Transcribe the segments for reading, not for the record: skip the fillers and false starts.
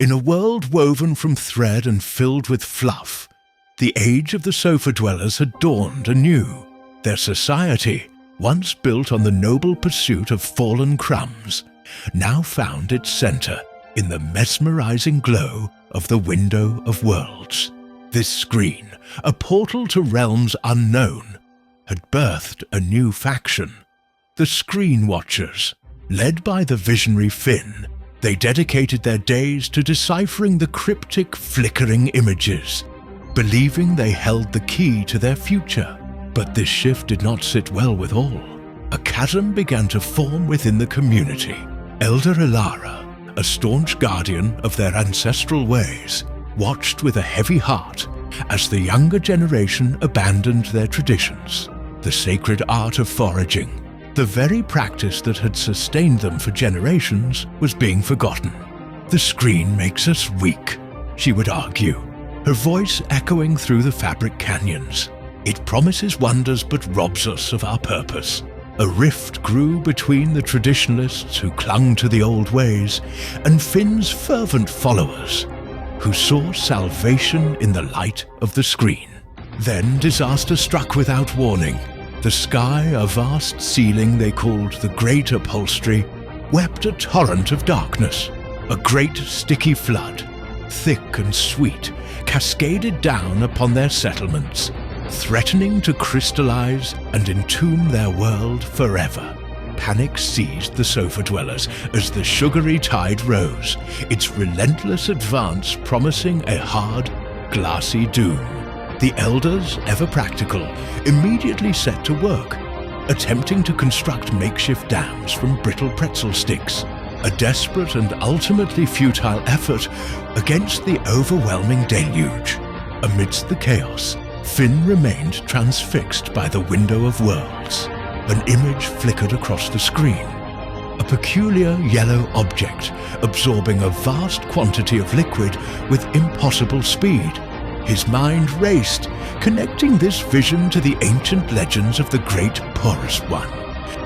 In a world woven from thread and filled with fluff, the age of the sofa dwellers had dawned anew. Their society, once built on the noble pursuit of fallen crumbs, now found its center in the mesmerizing glow of the Window of Worlds. This screen, a portal to realms unknown, had birthed a new faction, the Screen Watchers. Led by the visionary Finn, they dedicated their days to deciphering the cryptic, flickering images, believing they held the key to their future. But this shift did not sit well with all. A chasm began to form within the community. Elder Ilara, a staunch guardian of their ancestral ways, watched with a heavy heart as the younger generation abandoned their traditions. The sacred art of foraging, the very practice that had sustained them for generations, was being forgotten. "The screen makes us weak," she would argue, her voice echoing through the fabric canyons. "It promises wonders but robs us of our purpose." A rift grew between the traditionalists who clung to the old ways and Finn's fervent followers, who saw salvation in the light of the screen. Then disaster struck without warning. The sky, a vast ceiling they called the Great Upholstery, wept a torrent of darkness. A great sticky flood, thick and sweet, cascaded down upon their settlements, threatening to crystallize and entomb their world forever. Panic seized the sofa dwellers as the sugary tide rose, its relentless advance promising a hard, glassy doom. The elders, ever practical, immediately set to work, attempting to construct makeshift dams from brittle pretzel sticks, a desperate and ultimately futile effort against the overwhelming deluge. Amidst the chaos, Finn remained transfixed by the Window of Worlds. An image flickered across the screen. A peculiar yellow object absorbing a vast quantity of liquid with impossible speed. His mind raced, connecting this vision to the ancient legends of the Great Porous One,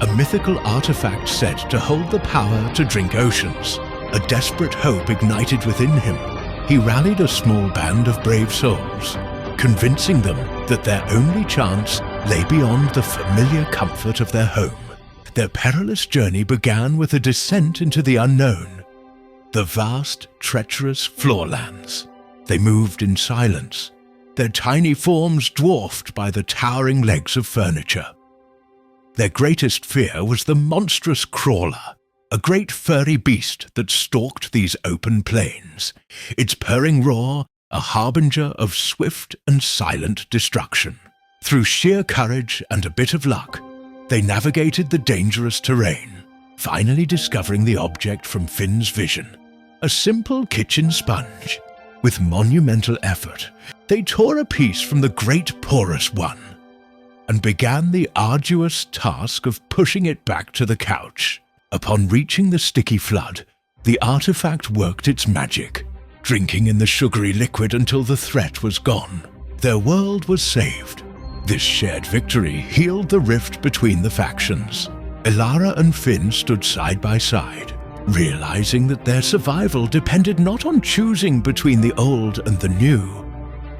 a mythical artifact said to hold the power to drink oceans. A desperate hope ignited within him. He rallied a small band of brave souls, convincing them that their only chance lay beyond the familiar comfort of their home. Their perilous journey began with a descent into the unknown, the vast, treacherous floorlands. They moved in silence, their tiny forms dwarfed by the towering legs of furniture. Their greatest fear was the monstrous crawler, a great furry beast that stalked these open plains, its purring roar a harbinger of swift and silent destruction. Through sheer courage and a bit of luck, they navigated the dangerous terrain, finally discovering the object from Finn's vision, a simple kitchen sponge. With monumental effort, they tore a piece from the Great Porous One and began the arduous task of pushing it back to the couch. Upon reaching the sticky flood, the artifact worked its magic, drinking in the sugary liquid until the threat was gone. Their world was saved. This shared victory healed the rift between the factions. Ilara and Finn stood side by side, realizing that their survival depended not on choosing between the old and the new,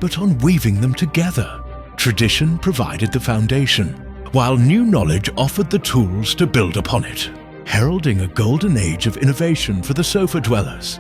but on weaving them together. Tradition provided the foundation, while new knowledge offered the tools to build upon it, heralding a golden age of innovation for the sofa dwellers.